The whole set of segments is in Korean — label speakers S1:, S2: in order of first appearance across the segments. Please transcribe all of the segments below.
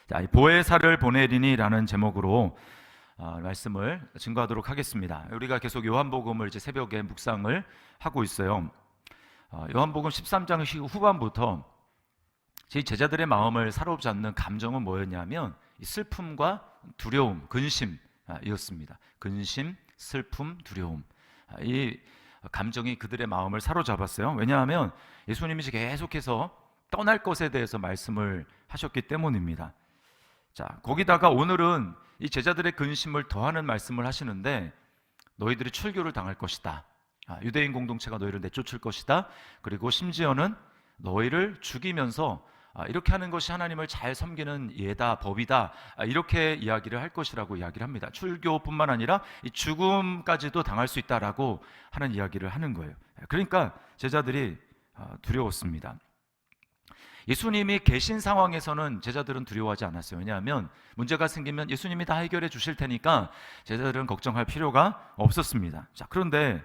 S1: 자, 보혜사를 보내리니라는 제목으로 말씀을 증거하도록 하겠습니다. 우리가 계속 요한복음을 이제 새벽에 묵상을 하고 있어요. 요한복음 13장 후반부터 제 제자들의 마음을 사로잡는 감정은 뭐였냐면 이 슬픔과 두려움, 근심이었습니다. 근심, 슬픔, 두려움. 이 감정이 그들의 마음을 사로잡았어요. 왜냐하면 예수님이 계속해서 떠날 것에 대해서 말씀을 하셨기 때문입니다. 자, 거기다가 오늘은 이 제자들의 근심을 더하는 말씀을 하시는데, 너희들이 출교를 당할 것이다. 유대인 공동체가 너희를 내쫓을 것이다. 그리고 심지어는 너희를 죽이면서 이렇게 하는 것이 하나님을 잘 섬기는 예다, 법이다, 이렇게 이야기를 할 것이라고 이야기를 합니다. 출교뿐만 아니라 이 죽음까지도 당할 수 있다라고 하는 이야기를 하는 거예요. 그러니까 제자들이 두려웠습니다. 예수님이 계신 상황에서는 제자들은 두려워하지 않았어요. 왜냐하면 문제가 생기면 예수님이 다 해결해 주실 테니까 제자들은 걱정할 필요가 없었습니다. 자, 그런데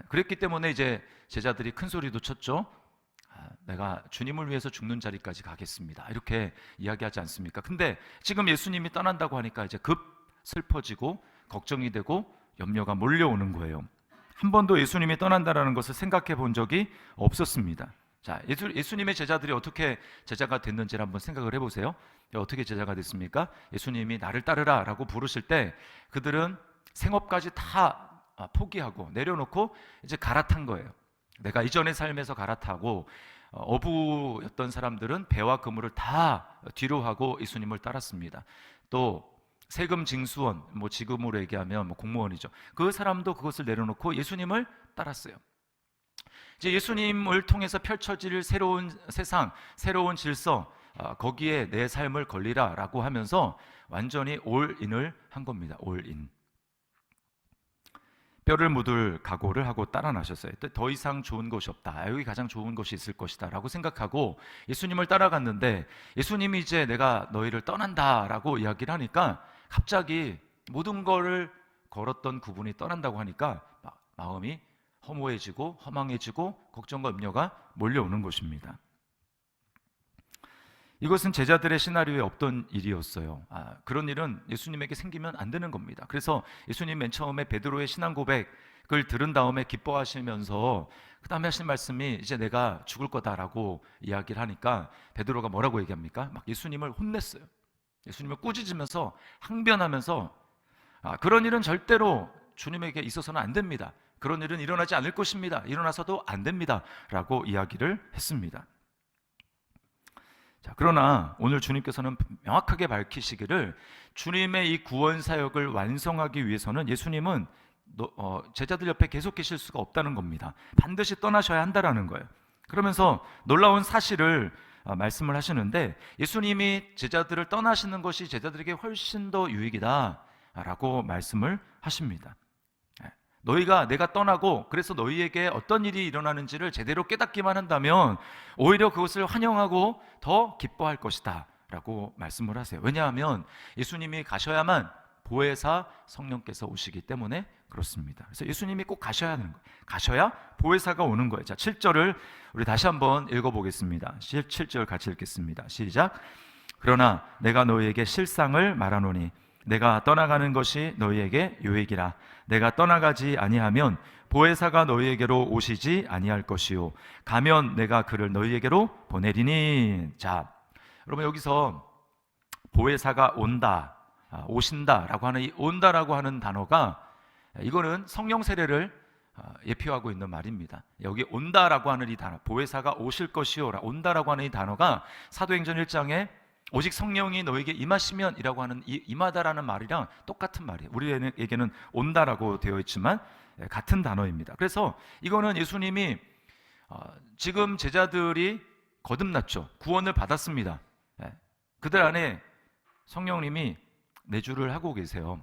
S1: 그랬기 때문에 이제 제자들이 큰 소리도 쳤죠. 내가 주님을 위해서 죽는 자리까지 가겠습니다, 이렇게 이야기하지 않습니까? 근데 지금 예수님이 떠난다고 하니까 이제 급 슬퍼지고 걱정이 되고 염려가 몰려오는 거예요. 한 번도 예수님이 떠난다라는 것을 생각해 본 적이 없었습니다. 자, 예수님의 제자들이 어떻게 제자가 됐는지를 한번 생각을 해보세요. 어떻게 제자가 됐습니까? 예수님이 나를 따르라 라고 부르실 때 그들은 생업까지 다 포기하고 내려놓고 이제 갈아탄 거예요. 내가 이전의 삶에서 갈아타고 어부였던 사람들은 배와 그물을 다 뒤로 하고 예수님을 따랐습니다. 또 세금 징수원, 지금으로 얘기하면 공무원이죠. 그 사람도 그것을 내려놓고 예수님을 따랐어요. 이제 예수님을 통해서 펼쳐질 새로운 세상, 새로운 질서, 거기에 내 삶을 걸리라 라고 하면서 완전히 올인을 한 겁니다. 올인. 뼈를 묻을 각오를 하고 따라 나셨어요. 더 이상 좋은 것이 없다, 여기 가장 좋은 것이 있을 것이다 라고 생각하고 예수님을 따라갔는데, 예수님이 이제 내가 너희를 떠난다 라고 이야기를 하니까 갑자기 모든 거를 걸었던 그분이 떠난다고 하니까 마음이 허무해지고 허망해지고 걱정과 염려가 몰려오는 것입니다. 이것은 제자들의 시나리오에 없던 일이었어요. 그런 일은 예수님에게 생기면 안 되는 겁니다. 그래서 예수님 맨 처음에 베드로의 신앙 고백을 들은 다음에 기뻐하시면서 그 다음에 하신 말씀이 이제 내가 죽을 거다라고 이야기를 하니까 베드로가 뭐라고 얘기합니까? 막 예수님을 혼냈어요. 예수님을 꾸짖으면서 항변하면서 그런 일은 절대로 주님에게 있어서는 안 됩니다. 그런 일은 일어나지 않을 것입니다. 일어나서도 안 됩니다 라고 이야기를 했습니다. 자, 그러나 오늘 주님께서는 명확하게 밝히시기를 주님의 이 구원 사역을 완성하기 위해서는 예수님은 제자들 옆에 계속 계실 수가 없다는 겁니다. 반드시 떠나셔야 한다라는 거예요. 그러면서 놀라운 사실을 말씀을 하시는데, 예수님이 제자들을 떠나시는 것이 제자들에게 훨씬 더 유익이다 라고 말씀을 하십니다. 내가 떠나고 그래서 너희에게 어떤 일이 일어나는지를 제대로 깨닫기만 한다면 오히려 그것을 환영하고 더 기뻐할 것이다 라고 말씀을 하세요. 왜냐하면 예수님이 가셔야만 보혜사 성령께서 오시기 때문에 그렇습니다. 그래서 예수님이 꼭 가셔야 하는 거예요. 가셔야 보혜사가 오는 거예요. 자, 7절을 우리 다시 한번 읽어보겠습니다. 7절 같이 읽겠습니다. 시작. 그러나 내가 너희에게 실상을 말하노니 내가 떠나가는 것이 너희에게 유익이라. 내가 떠나가지 아니하면 보혜사가 너희에게로 오시지 아니할 것이요 가면 내가 그를 너희에게로 보내리니. 자, 여러분 여기서 보혜사가 온다, 오신다라고 하는 이 온다라고 하는 단어가, 이거는 성령 세례를 예표하고 있는 말입니다. 여기 온다라고 하는 이 단어, 보혜사가 오실 것이요 온다라고 하는 이 단어가 사도행전 1장에 오직 성령이 너에게 임하시면 이라고 하는 이 임하다라는 말이랑 똑같은 말이에요. 우리에게는 온다라고 되어 있지만 같은 단어입니다. 그래서 이거는 예수님이 지금 제자들이 거듭났죠. 구원을 받았습니다. 그들 안에 성령님이 내주를 하고 계세요.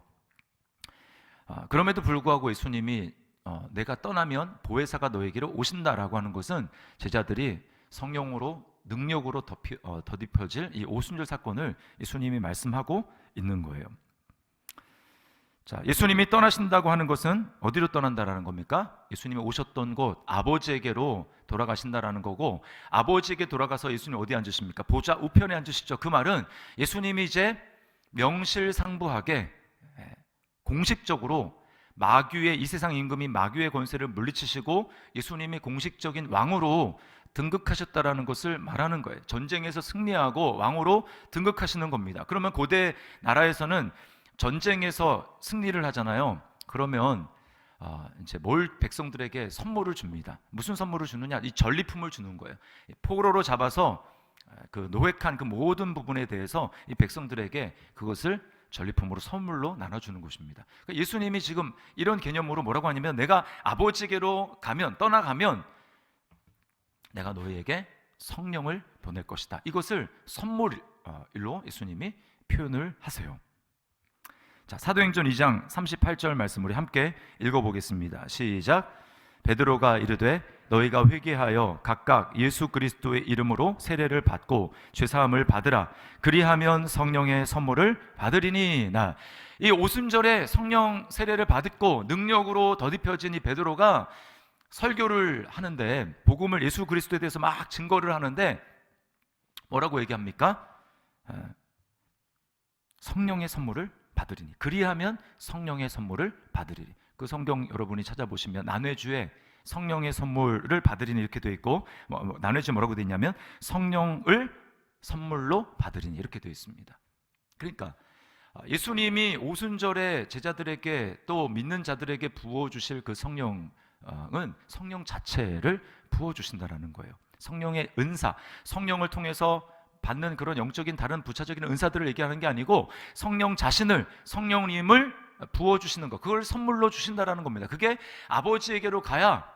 S1: 그럼에도 불구하고 예수님이 내가 떠나면 보혜사가 너에게로 오신다라고 하는 것은 제자들이 성령으로 능력으로 더딥혀질 이 오순절 사건을 예수님이 말씀하고 있는 거예요. 자, 예수님이 떠나신다고 하는 것은 어디로 떠난다라는 겁니까? 예수님이 오셨던 곳 아버지에게로 돌아가신다라는 거고, 아버지에게 돌아가서 예수님 어디 앉으십니까? 보좌 우편에 앉으시죠. 그 말은 예수님이 이제 명실상부하게 공식적으로 마귀의, 이 세상 임금인 마귀의 권세를 물리치시고 예수님이 공식적인 왕으로 등극하셨다라는 것을 말하는 거예요. 전쟁에서 승리하고 왕으로 등극하시는 겁니다. 그러면 고대 나라에서는 전쟁에서 승리를 하잖아요. 그러면 이제 백성들에게 선물을 줍니다. 무슨 선물을 주느냐? 이 전리품을 주는 거예요. 포로로 잡아서 그 노획한 그 모든 부분에 대해서 이 백성들에게 그것을 전리품으로 선물로 나눠주는 것입니다. 그러니까 예수님이 지금 이런 개념으로 뭐라고 하냐면, 내가 아버지께로 떠나가면 내가 너희에게 성령을 보낼 것이다. 이것을 선물로 예수님이 표현을 하세요. 자, 사도행전 2장 38절 말씀 우리 함께 읽어보겠습니다. 시작. 베드로가 이르되 너희가 회개하여 각각 예수 그리스도의 이름으로 세례를 받고 죄사함을 받으라. 그리하면 성령의 선물을 받으리니. 이 오순절에 성령 세례를 받고 능력으로 더딥혀진 이 베드로가 설교를 하는데, 복음을, 예수 그리스도에 대해서 막 증거를 하는데 뭐라고 얘기합니까? 성령의 선물을 받으리니. 그리하면 성령의 선물을 받으리니. 그 성경 여러분이 찾아보시면 난회주에 성령의 선물을 받으리니 이렇게 되어 있고, 난회주에 뭐라고 되어 있냐면 성령을 선물로 받으리니 이렇게 되어 있습니다. 그러니까 예수님이 오순절에 제자들에게 또 믿는 자들에게 부어주실 그 성령은 성령 자체를 부어주신다라는 거예요. 성령의 은사, 성령을 통해서 받는 그런 영적인 다른 부차적인 은사들을 얘기하는 게 아니고 성령 자신을, 성령님을 부어주시는 것, 그걸 선물로 주신다라는 겁니다. 그게 아버지에게로 가야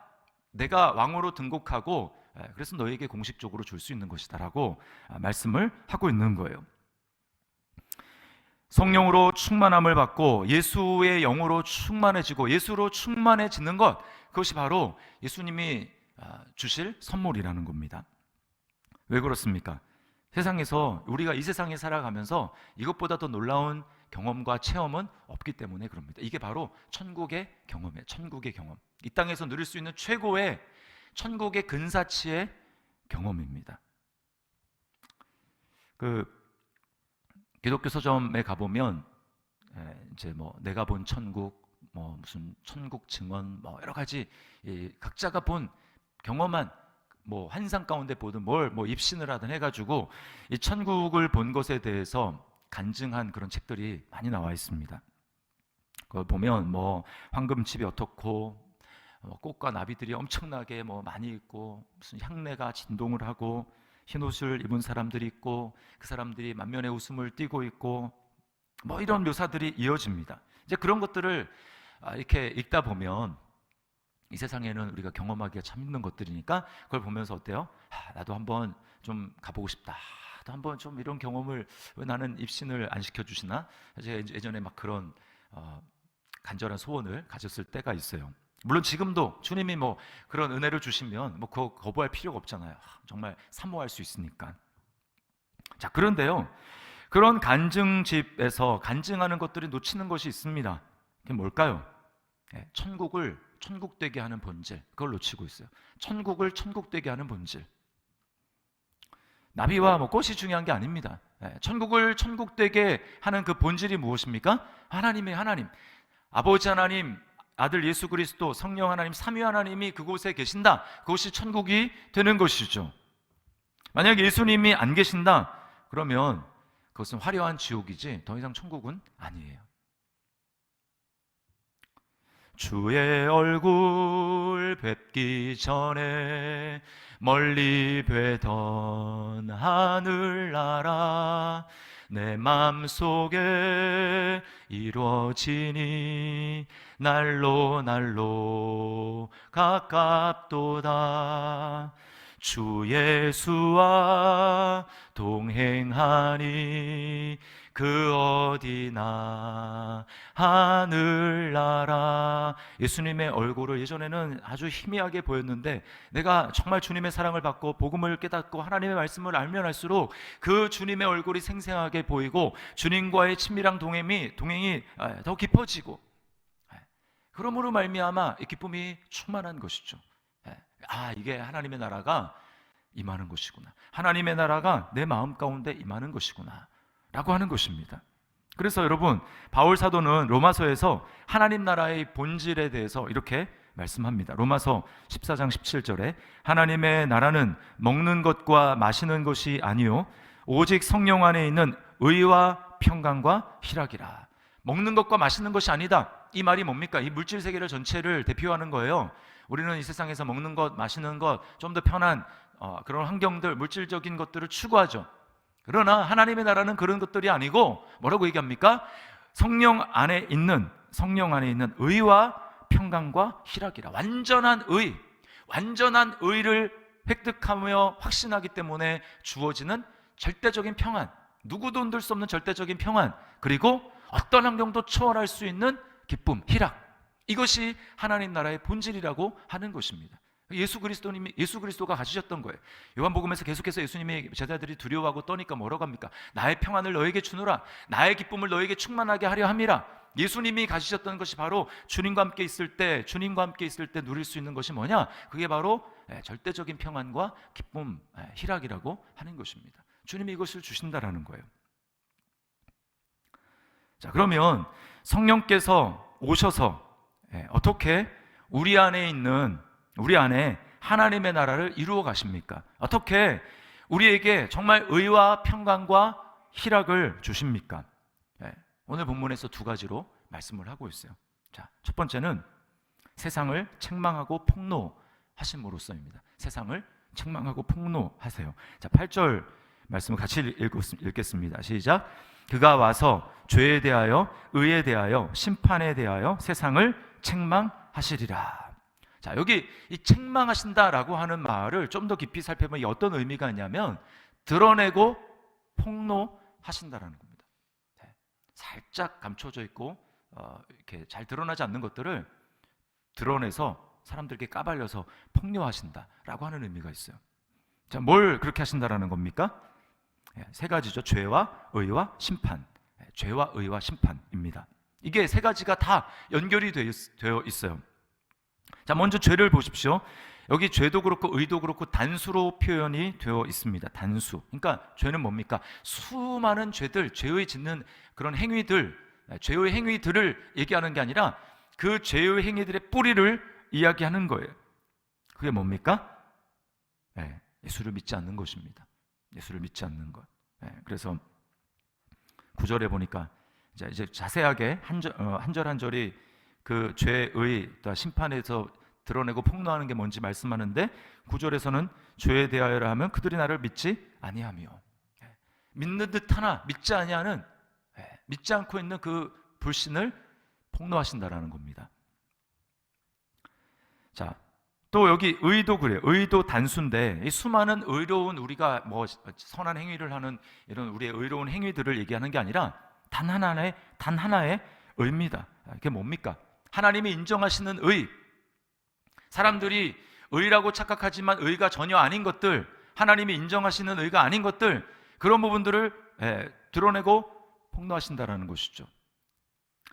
S1: 내가 왕으로 등극하고 그래서 너에게 공식적으로 줄 수 있는 것이다라고 말씀을 하고 있는 거예요. 성령으로 충만함을 받고 예수의 영으로 충만해지고 예수로 충만해지는 것, 그것이 바로 예수님이 주실 선물이라는 겁니다. 왜 그렇습니까? 세상에서, 우리가 이 세상에 살아가면서 이것보다 더 놀라운 경험과 체험은 없기 때문에 그럽니다. 이게 바로 천국의 경험이에요. 천국의 경험. 이 땅에서 누릴 수 있는 최고의 천국의 근사치의 경험입니다. 그 기독교 서점에 가보면 이제 내가 본 천국, 무슨 천국 증언, 여러 가지 각자가 본 경험한 환상 가운데 보든 입신을 하든 해가지고 이 천국을 본 것에 대해서 간증한 그런 책들이 많이 나와 있습니다. 그걸 보면 황금집이 어떻고, 꽃과 나비들이 엄청나게 많이 있고, 무슨 향내가 진동을 하고, 흰 옷을 입은 사람들이 있고, 그 사람들이 만면에 웃음을 띠고 있고, 이런 묘사들이 이어집니다. 이제 그런 것들을 이렇게 읽다 보면 이 세상에는 우리가 경험하기가 참 힘든 것들이니까 그걸 보면서 어때요? 나도 한번 좀 가보고 싶다. 나도 한번 좀 이런 경험을, 왜 나는 입신을 안 시켜주시나? 제가 예전에 막 그런 간절한 소원을 가졌을 때가 있어요. 물론 지금도 주님이 그런 은혜를 주시면 그거 거부할 필요가 없잖아요. 정말 사모할 수 있으니까. 자, 그런데요, 그런 간증집에서 간증하는 것들이 놓치는 것이 있습니다. 그게 뭘까요? 천국을 천국되게 하는 본질, 그걸 놓치고 있어요. 천국을 천국되게 하는 본질. 나비와 꽃이 중요한 게 아닙니다. 천국을 천국되게 하는 그 본질이 무엇입니까? 하나님, 아버지 하나님, 아들 예수 그리스도, 성령 하나님, 삼위 하나님이 그곳에 계신다. 그것이 천국이 되는 것이죠. 만약 예수님이 안 계신다, 그러면 그것은 화려한 지옥이지 더 이상 천국은 아니에요. 주의 얼굴 뵙기 전에 멀리 뵈던 하늘나라 내 맘속에 이루어지니 날로 가깝도다. 주 예수와 동행하니 그 어디나 하늘나라. 예수님의 얼굴을 예전에는 아주 희미하게 보였는데 내가 정말 주님의 사랑을 받고 복음을 깨닫고 하나님의 말씀을 알면 알수록 그 주님의 얼굴이 생생하게 보이고 주님과의 친밀한 동행이 더 깊어지고, 그러므로 말미암아 이 기쁨이 충만한 것이죠. 이게 하나님의 나라가 임하는 것이구나, 하나님의 나라가 내 마음 가운데 임하는 것이구나 라고 하는 것입니다. 그래서 여러분, 바울 사도는 로마서에서 하나님 나라의 본질에 대해서 이렇게 말씀합니다. 로마서 14장 17절에 하나님의 나라는 먹는 것과 마시는 것이 아니요 오직 성령 안에 있는 의와 평강과 희락이라. 먹는 것과 마시는 것이 아니다. 이 말이 뭡니까? 이 물질 세계를 전체를 대표하는 거예요. 우리는 이 세상에서 먹는 것, 마시는 것, 좀 더 편한 그런 환경들, 물질적인 것들을 추구하죠. 그러나 하나님의 나라는 그런 것들이 아니고 뭐라고 얘기합니까? 성령 안에 있는 의와 평강과 희락이라. 완전한 의를 획득하며 확신하기 때문에 주어지는 절대적인 평안, 누구도 흔들 수 없는 절대적인 평안, 그리고 어떤 환경도 초월할 수 있는 기쁨, 희락, 이것이 하나님 나라의 본질이라고 하는 것입니다. 예수 그리스도가 가지셨던 거예요. 요한복음에서 계속해서 예수님의 제자들이 두려워하고 떠니까 뭐라고 합니까? 나의 평안을 너에게 주노라, 나의 기쁨을 너에게 충만하게 하려 함이라. 예수님이 가지셨던 것이 바로 주님과 함께 있을 때 누릴 수 있는 것이 뭐냐? 그게 바로 절대적인 평안과 기쁨, 희락이라고 하는 것입니다. 주님이 이것을 주신다라는 거예요. 자, 그러면 성령께서 오셔서 어떻게 우리 안에 하나님의 나라를 이루어 가십니까? 어떻게 우리에게 정말 의와 평강과 희락을 주십니까? 오늘 본문에서 두 가지로 말씀을 하고 있어요. 자, 첫 번째는 세상을 책망하고 폭노하심으로써입니다. 세상을 책망하고 폭노하세요. 자, 8절 말씀을 같이 읽겠습니다. 시작. 그가 와서 죄에 대하여, 의에 대하여, 심판에 대하여 세상을 책망하시리라. 자, 여기 이 책망하신다라고 하는 말을 좀 더 깊이 살펴보면 이게 어떤 의미가 있냐면 드러내고 폭로하신다라는 겁니다. 살짝 감춰져 있고 이렇게 잘 드러나지 않는 것들을 드러내서 사람들에게 까발려서 폭로하신다라고 하는 의미가 있어요. 자, 뭘 그렇게 하신다라는 겁니까? 세 가지죠. 죄와 의와 심판. 죄와 의와 심판입니다. 이게 세 가지가 다 연결이 되어 있어요. 자, 먼저 죄를 보십시오. 여기 죄도 그렇고 의도 그렇고 단수로 표현이 되어 있습니다. 단수. 그러니까 죄는 뭡니까? 수많은 죄들, 죄의 짓는 그런 행위들, 죄의 행위들을 얘기하는 게 아니라 그 죄의 행위들의 뿌리를 이야기하는 거예요. 그게 뭡니까? 예수를 믿지 않는 것입니다. 예수를 믿지 않는 것. 그래서 9절에 보니까 이제 자세하게 한 절 한 절이 그 죄의 심판에서 드러내고 폭로하는 게 뭔지 말씀하는데 9절에서는 죄에 대하여라 하면 그들이 나를 믿지 아니하며, 믿는 듯 하나 믿지 아니하는, 믿지 않고 있는 그 불신을 폭로하신다라는 겁니다. 자, 또 여기 의도 그래요. 의도 단수인데 이 수많은 의로운, 우리가 뭐 선한 행위를 하는 이런 우리의 의로운 행위들을 얘기하는 게 아니라 단 하나의 의입니다. 이게 뭡니까? 하나님이 인정하시는 의, 사람들이 의라고 착각하지만 의가 전혀 아닌 것들, 하나님이 인정하시는 의가 아닌 것들, 그런 부분들을 드러내고 폭로하신다라는 것이죠.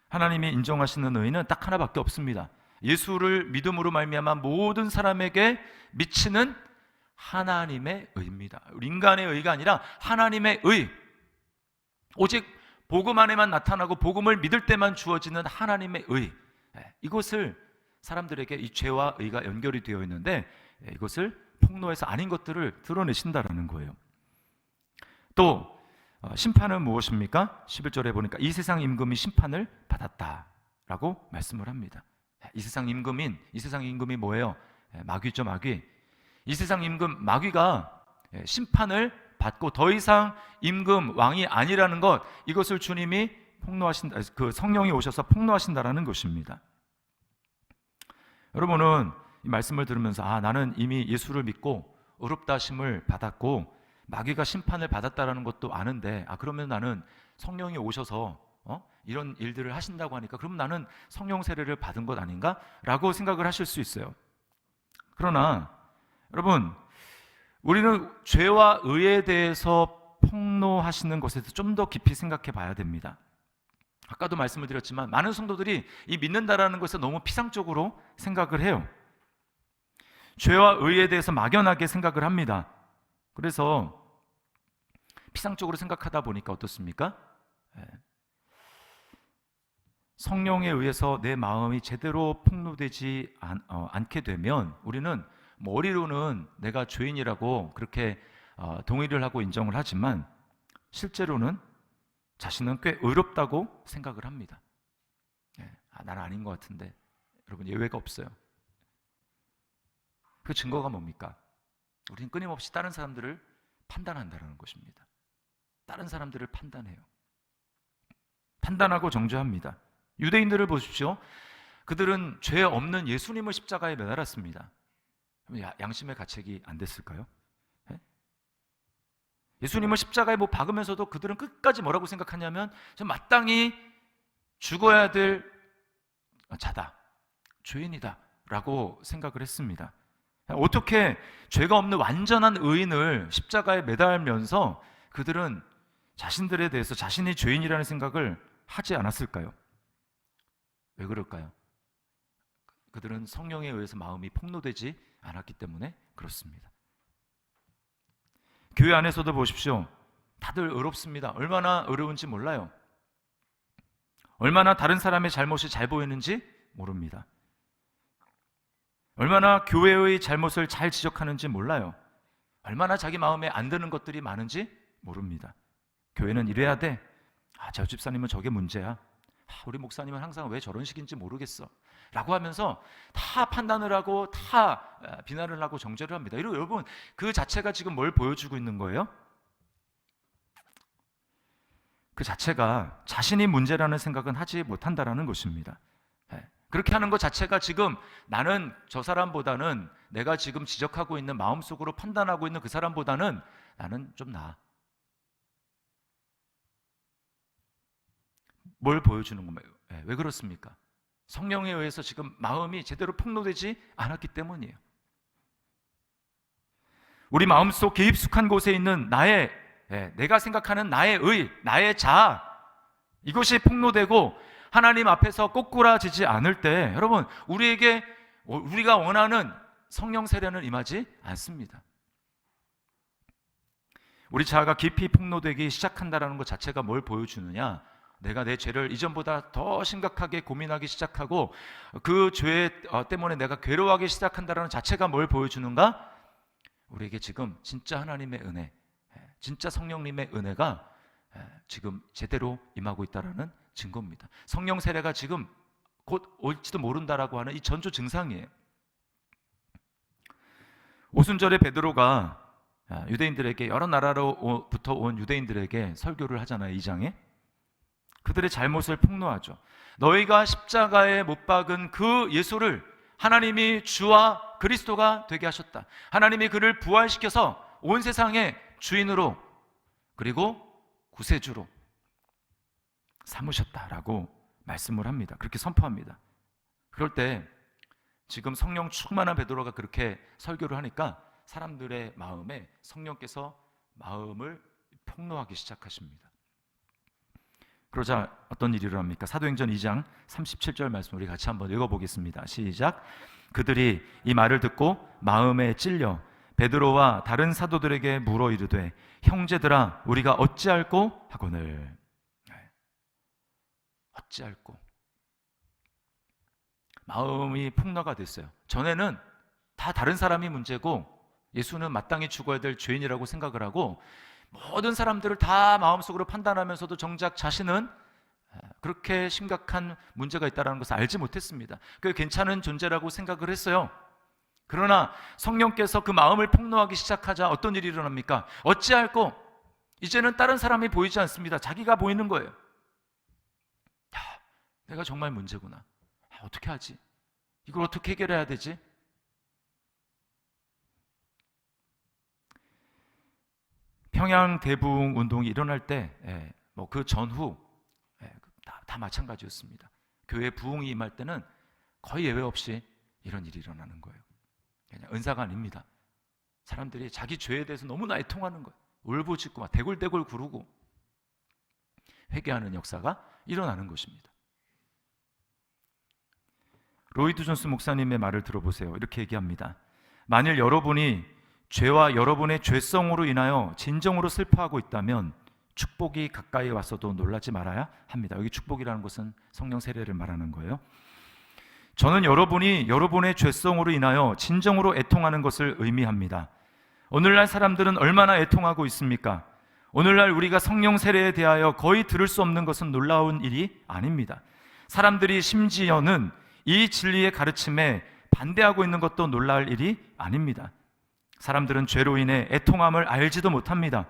S1: 하나님이 인정하시는 의는 딱 하나밖에 없습니다. 예수를 믿음으로 말미암아 모든 사람에게 미치는 하나님의 의입니다. 인간의 의가 아니라 하나님의 의, 오직 복음 안에만 나타나고 복음을 믿을 때만 주어지는 하나님의 의, 이것을 사람들에게 이 죄와 의가 연결이 되어 있는데 이것을 폭로해서 아닌 것들을 드러내신다라는 거예요. 또 심판은 무엇입니까? 11절에 보니까 이 세상 임금이 심판을 받았다라고 말씀을 합니다. 이 세상 임금이 뭐예요? 마귀죠, 마귀. 이 세상 임금 마귀가 심판을 받고 더 이상 임금 왕이 아니라는 것, 이것을 주님이 폭로하신다, 그 성령이 오셔서 폭로하신다라는 것입니다. 여러분은 이 말씀을 들으면서 나는 이미 예수를 믿고 의롭다 하심을 받았고 마귀가 심판을 받았다라는 것도 아는데, 그러면 나는 성령이 오셔서 이런 일들을 하신다고 하니까 그럼 나는 성령 세례를 받은 것 아닌가? 라고 생각을 하실 수 있어요. 그러나 여러분, 우리는 죄와 의에 대해서 폭로하시는 것에 대해서 좀 더 깊이 생각해 봐야 됩니다. 아까도 말씀을 드렸지만 많은 성도들이 이 믿는다라는 것에 너무 피상적으로 생각을 해요. 죄와 의에 대해서 막연하게 생각을 합니다. 그래서 피상적으로 생각하다 보니까 어떻습니까? 성령에 의해서 내 마음이 제대로 폭로되지 않게 되면 우리는 머리로는 내가 죄인이라고 그렇게 동의를 하고 인정을 하지만 실제로는 자신은 꽤 의롭다고 생각을 합니다. 나는 아닌 것 같은데. 여러분, 예외가 없어요. 그 증거가 뭡니까? 우리는 끊임없이 다른 사람들을 판단한다는 것입니다. 다른 사람들을 판단해요. 판단하고 정죄합니다. 유대인들을 보십시오. 그들은 죄 없는 예수님을 십자가에 매달았습니다. 양심의 가책이 안 됐을까요? 예수님을 십자가에 박으면서도 그들은 끝까지 뭐라고 생각하냐면 마땅히 죽어야 될 자다, 죄인이다 라고 생각을 했습니다. 어떻게 죄가 없는 완전한 의인을 십자가에 매달면서 그들은 자신들에 대해서 자신이 죄인이라는 생각을 하지 않았을까요? 왜 그럴까요? 그들은 성령에 의해서 마음이 폭로되지 않았기 때문에 그렇습니다. 교회 안에서도 보십시오. 다들 의롭습니다. 얼마나 의로운지 몰라요. 얼마나 다른 사람의 잘못이 잘 보이는지 모릅니다. 얼마나 교회의 잘못을 잘 지적하는지 몰라요. 얼마나 자기 마음에 안 드는 것들이 많은지 모릅니다. 교회는 이래야 돼. 저 집사님은 저게 문제야. 우리 목사님은 항상 왜 저런 식인지 모르겠어 라고 하면서 다 판단을 하고 다 비난을 하고 정죄를 합니다. 여러분, 그 자체가 지금 뭘 보여주고 있는 거예요? 그 자체가 자신이 문제라는 생각은 하지 못한다라는 것입니다. 그렇게 하는 것 자체가 지금 나는 저 사람보다는, 내가 지금 지적하고 있는, 마음속으로 판단하고 있는 그 사람보다는 나는 좀 나아. 뭘 보여주는 건가요? 왜 그렇습니까? 성령에 의해서 지금 마음이 제대로 폭로되지 않았기 때문이에요. 우리 마음속 깊숙한 곳에 있는 나의, 내가 생각하는 나의 의, 나의 자아, 이것이 폭로되고 하나님 앞에서 꼬꾸라지지 않을 때 여러분, 우리가 원하는 성령 세례는 임하지 않습니다. 우리 자아가 깊이 폭로되기 시작한다는 것 자체가 뭘 보여주느냐? 내가 내 죄를 이전보다 더 심각하게 고민하기 시작하고 그 죄 때문에 내가 괴로워하기 시작한다는 자체가 뭘 보여주는가? 우리에게 지금 진짜 하나님의 은혜, 진짜 성령님의 은혜가 지금 제대로 임하고 있다는 증거입니다. 성령 세례가 지금 곧 올지도 모른다라고 하는 이 전조 증상이에요. 오순절에 베드로가 유대인들에게, 여러 나라로부터 온 유대인들에게 설교를 하잖아요. 2장에 그들의 잘못을 폭로하죠. 너희가 십자가에 못 박은 그 예수를 하나님이 주와 그리스도가 되게 하셨다. 하나님이 그를 부활시켜서 온 세상의 주인으로 그리고 구세주로 삼으셨다라고 말씀을 합니다. 그렇게 선포합니다. 그럴 때 지금 성령 충만한 베드로가 그렇게 설교를 하니까 사람들의 마음에 성령께서 마음을 폭로하기 시작하십니다. 그러자 어떤 일이 일어납니까? 사도행전 2장 37절 말씀 우리 같이 한번 읽어보겠습니다. 시작. 그들이 이 말을 듣고 마음에 찔려 베드로와 다른 사도들에게 물어 이르되 형제들아 우리가 어찌할꼬 하거늘. 어찌할꼬. 마음이 폭로가 됐어요. 전에는 다 다른 사람이 문제고 예수는 마땅히 죽어야 될 죄인이라고 생각을 하고 모든 사람들을 다 마음속으로 판단하면서도 정작 자신은 그렇게 심각한 문제가 있다는 것을 알지 못했습니다. 그게 괜찮은 존재라고 생각을 했어요. 그러나 성령께서 그 마음을 폭로하기 시작하자 어떤 일이 일어납니까? 어찌할꼬? 이제는 다른 사람이 보이지 않습니다. 자기가 보이는 거예요. 내가 정말 문제구나. 어떻게 하지? 이걸 어떻게 해결해야 되지? 평양 대부흥 운동이 일어날 때 뭐 그 전후 다 마찬가지였습니다. 교회 부흥이 임할 때는 거의 예외 없이 이런 일이 일어나는 거예요. 그냥 은사가 아닙니다. 사람들이 자기 죄에 대해서 너무나 애통하는 거예요. 울부짖고 막 대굴대굴 구르고 회개하는 역사가 일어나는 것입니다. 로이드 존스 목사님의 말을 들어보세요. 이렇게 얘기합니다. 만일 여러분이 죄와 여러분의 죄성으로 인하여 진정으로 슬퍼하고 있다면 축복이 가까이 왔어도 놀라지 말아야 합니다. 여기 축복이라는 것은 성령 세례를 말하는 거예요. 저는 여러분이 여러분의 죄성으로 인하여 진정으로 애통하는 것을 의미합니다. 오늘날 사람들은 얼마나 애통하고 있습니까? 오늘날 우리가 성령 세례에 대하여 거의 들을 수 없는 것은 놀라운 일이 아닙니다. 사람들이 심지어는 이 진리의 가르침에 반대하고 있는 것도 놀라울 일이 아닙니다. 사람들은 죄로 인해 애통함을 알지도 못합니다.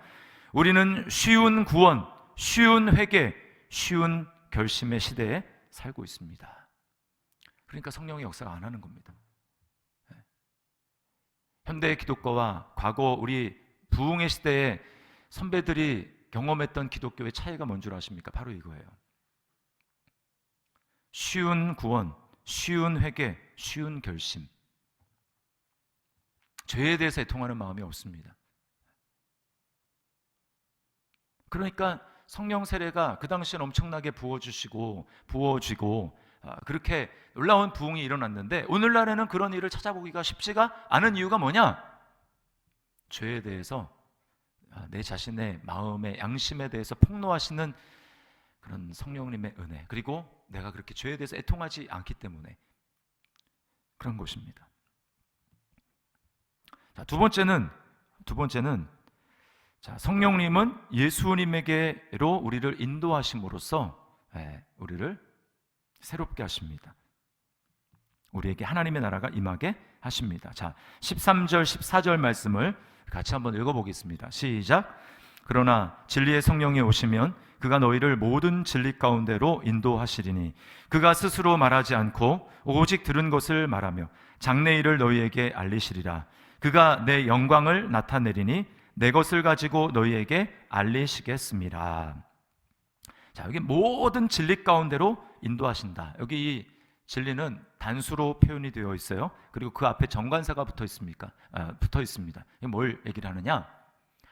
S1: 우리는 쉬운 구원, 쉬운 회개, 쉬운 결심의 시대에 살고 있습니다. 그러니까 성령의 역사가 안 하는 겁니다. 현대의 기독교와 과거 우리 부흥의 시대에 선배들이 경험했던 기독교의 차이가 뭔 줄 아십니까? 바로 이거예요. 쉬운 구원, 쉬운 회개, 쉬운 결심. 죄에 대해서 애통하는 마음이 없습니다. 그러니까 성령 세례가 그 당시엔 엄청나게 부어지고 그렇게 놀라운 부흥이 일어났는데 오늘날에는 그런 일을 찾아보기가 쉽지가 않은 이유가 뭐냐? 죄에 대해서 내 자신의 마음의 양심에 대해서 폭로하시는 그런 성령님의 은혜, 그리고 내가 그렇게 죄에 대해서 애통하지 않기 때문에 그런 것입니다. 자, 두 번째는 성령님은 예수님에게로 우리를 인도하심으로써 우리를 새롭게 하십니다. 우리에게 하나님의 나라가 임하게 하십니다. 자, 13절 14절 말씀을 같이 한번 읽어보겠습니다. 시작. 그러나 진리의 성령이 오시면 그가 너희를 모든 진리 가운데로 인도하시리니 그가 스스로 말하지 않고 오직 들은 것을 말하며 장래일을 너희에게 알리시리라. 그가 내 영광을 나타내리니 내 것을 가지고 너희에게 알리시겠습니다. 자, 여기 모든 진리 가운데로 인도하신다. 여기 이 진리는 단수로 표현이 되어 있어요. 그리고 그 앞에 정관사가 붙어 있습니다. 이게 뭘 얘기를 하느냐?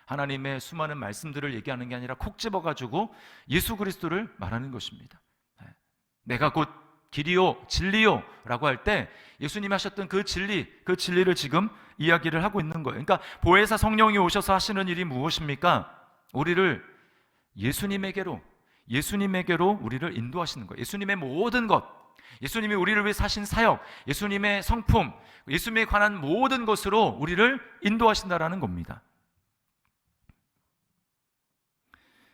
S1: 하나님의 수많은 말씀들을 얘기하는 게 아니라 콕 집어가지고 예수 그리스도를 말하는 것입니다. 내가 곧 길이요 진리요 라고 할 때 예수님이 하셨던 그 진리를 지금 이야기를 하고 있는 거예요. 그러니까 보혜사 성령이 오셔서 하시는 일이 무엇입니까? 우리를 예수님에게로 우리를 인도하시는 거예요. 예수님의 모든 것, 예수님이 우리를 위해 사신 사역, 예수님의 성품, 예수님에 관한 모든 것으로 우리를 인도하신다라는 겁니다.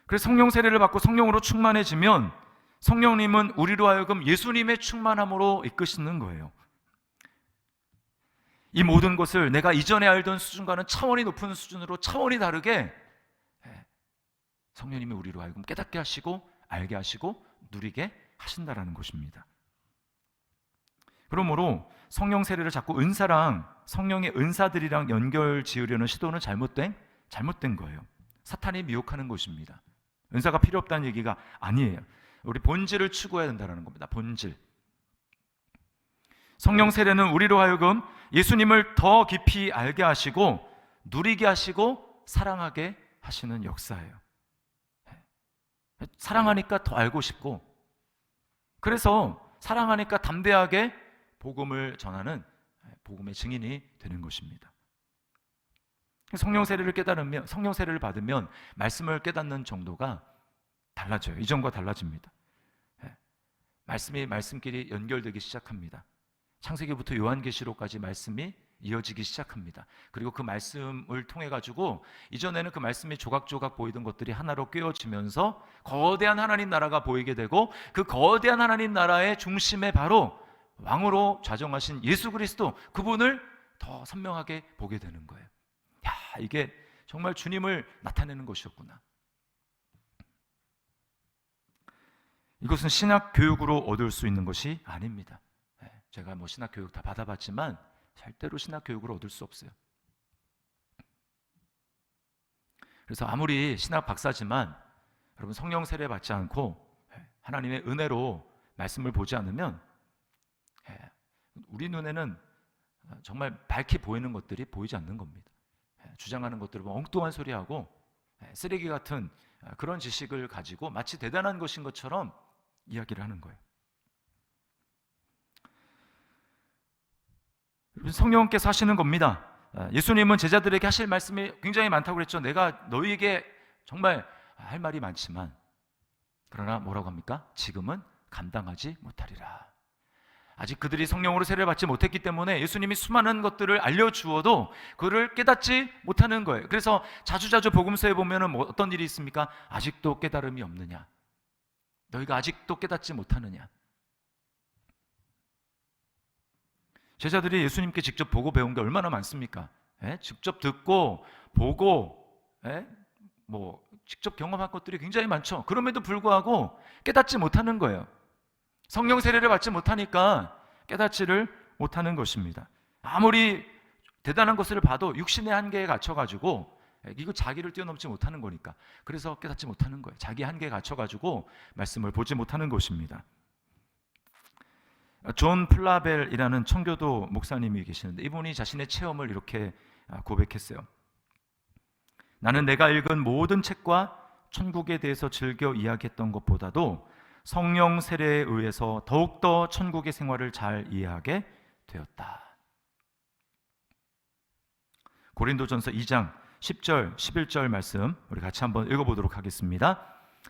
S1: 그래서 성령 세례를 받고 성령으로 충만해지면 성령님은 우리로 하여금 예수님의 충만함으로 이끄시는 거예요. 이 모든 것을 내가 이전에 알던 수준과는 차원이 높은 수준으로 차원이 다르게 성령님이 우리로 하여금 깨닫게 하시고 알게 하시고 누리게 하신다라는 것입니다. 그러므로 성령 세례를 자꾸 은사랑 성령의 은사들이랑 연결 지으려는 시도는 잘못된 거예요. 사탄이 미혹하는 것입니다. 은사가 필요 없다는 얘기가 아니에요. 우리 본질을 추구해야 된다는 겁니다. 본질. 성령 세례는 우리로 하여금 예수님을 더 깊이 알게 하시고 누리게 하시고 사랑하게 하시는 역사예요. 사랑하니까 더 알고 싶고, 그래서 사랑하니까 담대하게 복음을 전하는 복음의 증인이 되는 것입니다. 성령 세례를 받으면 말씀을 깨닫는 정도가 달라져요. 이전과 달라집니다. 말씀이 말씀끼리 연결되기 시작합니다. 창세기부터 요한계시록까지 말씀이 이어지기 시작합니다. 그리고 그 말씀을 통해 가지고 이전에는 그 말씀이 조각조각 보이던 것들이 하나로 꿰어지면서 거대한 하나님 나라가 보이게 되고, 그 거대한 하나님 나라의 중심에 바로 왕으로 좌정하신 예수 그리스도, 그분을 더 선명하게 보게 되는 거예요. 야, 이게 정말 주님을 나타내는 것이었구나. 이것은 신학 교육으로 얻을 수 있는 것이 아닙니다. 제가 신학 교육 다 그래서 아무리 신학 박사지만 여러분 성령 세례 받지 않고 하나님의 은혜로 말씀을 보지 않으면 우리 눈에는 정말 밝게 보이는 것들이 보이지 않는 겁니다. 주장하는 것들을 엉뚱한 소리하고 쓰레기 같은 그런 지식을 가지고 마치 대단한 것인 것처럼 이야기를 하는 거예요. 성령께서 하시는 겁니다. 예수님은 제자들에게 하실 말씀이 굉장히 많다고 그랬죠. 내가 너희에게 정말 할 말이 많지만 그러나 뭐라고 합니까? 지금은 감당하지 못하리라. 아직 그들이 성령으로 세례를 받지 못했기 때문에 예수님이 수많은 것들을 알려주어도 그를 깨닫지 못하는 거예요. 그래서 자주자주 복음서에 보면 어떤 일이 있습니까? 아직도 깨달음이 없느냐? 너희가 아직도 깨닫지 못하느냐? 제자들이 예수님께 직접 보고 배운 게 얼마나 많습니까? 직접 듣고 보고 직접 경험한 것들이 굉장히 많죠. 그럼에도 불구하고 깨닫지 못하는 거예요. 성령 세례를 받지 못하니까 깨닫지를 못하는 것입니다. 아무리 대단한 것을 봐도 육신의 한계에 갇혀가지고 이거 자기를 뛰어넘지 못하는 거니까 그래서 깨닫지 못하는 거예요. 자기 한계에 갇혀가지고 말씀을 보지 못하는 것입니다. 존 플라벨이라는 청교도 목사님이 계시는데 이분이 자신의 체험을 이렇게 고백했어요. 나는 내가 읽은 모든 책과 천국에 대해서 즐겨 이야기했던 것보다도 성령 세례에 의해서 더욱더 천국의 생활을 잘 이해하게 되었다. 고린도전서 2장 10절 11절 말씀 우리 같이 한번 읽어보도록 하겠습니다.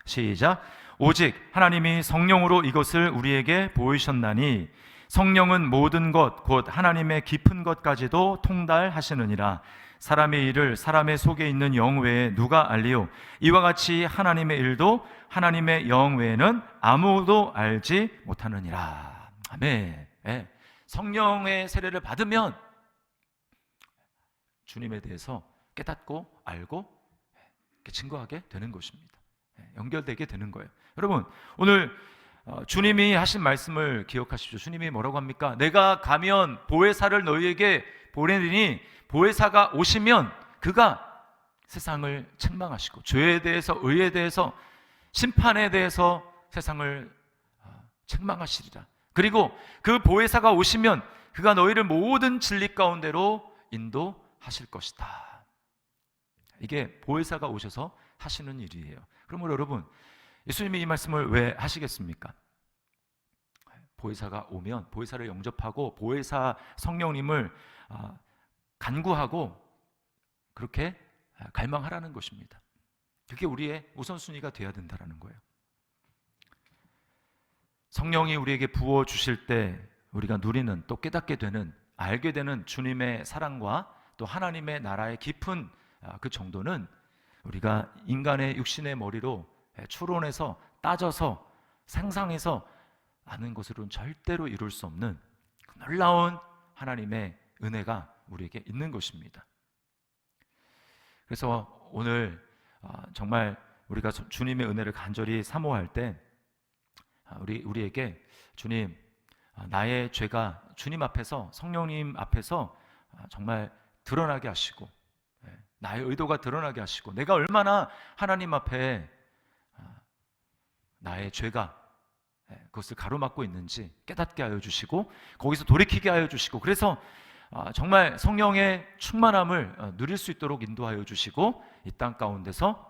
S1: 시작. 오직 하나님이 성령으로 이것을 우리에게 보이셨나니 성령은 모든 것 곧 하나님의 깊은 것까지도 통달하시느니라. 사람의 일을 사람의 속에 있는 영 외에 누가 알리요? 이와 같이 하나님의 일도 하나님의 영 외에는 아무도 알지 못하느니라. 아멘. 성령의 세례를 받으면 주님에 대해서 깨닫고 알고 증거하게 되는 것입니다. 연결되게 되는 거예요. 여러분 오늘 주님이 하신 말씀을 기억하십시오. 주님이 뭐라고 합니까? 내가 가면 보혜사를 너희에게 보내리니 보혜사가 오시면 그가 세상을 책망하시고 죄에 대해서 의에 대해서 심판에 대해서 세상을 책망하시리라. 그리고 그 보혜사가 오시면 그가 너희를 모든 진리 가운데로 인도하실 것이다. 이게 보혜사가 오셔서 하시는 일이에요. 그러므로 여러분 예수님이 이 말씀을 왜 하시겠습니까? 보혜사가 오면 보혜사를 영접하고 보혜사 성령님을 간구하고 그렇게 갈망하라는 것입니다. 그게 우리의 우선순위가 되어야 된다는 거예요. 성령이 우리에게 부어주실 때 우리가 누리는 또 깨닫게 되는 알게 되는 주님의 사랑과 또 하나님의 나라의 깊은 그 정도는 우리가 인간의 육신의 머리로 추론해서 따져서 상상해서 아는 것으로는 절대로 이룰 수 없는 놀라운 하나님의 은혜가 우리에게 있는 것입니다. 그래서 오늘 정말 우리가 주님의 은혜를 간절히 사모할 때 우리에게 주님 나의 죄가 주님 앞에서 성령님 앞에서 정말 드러나게 하시고 나의 의도가 드러나게 하시고 내가 얼마나 하나님 앞에 나의 죄가 그것을 가로막고 있는지 깨닫게 하여 주시고 거기서 돌이키게 하여 주시고 그래서 정말 성령의 충만함을 누릴 수 있도록 인도하여 주시고 이 땅 가운데서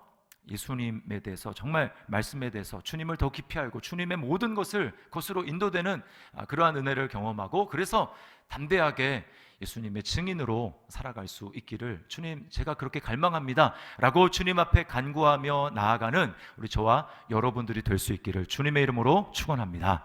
S1: 예수님에 대해서 정말 말씀에 대해서 주님을 더 깊이 알고 주님의 모든 것을 그것으로 인도되는 그러한 은혜를 경험하고 그래서 담대하게 예수님의 증인으로 살아갈 수 있기를 주님 제가 그렇게 갈망합니다 라고 주님 앞에 간구하며 나아가는 우리 저와 여러분들이 될 수 있기를 주님의 이름으로 축원합니다.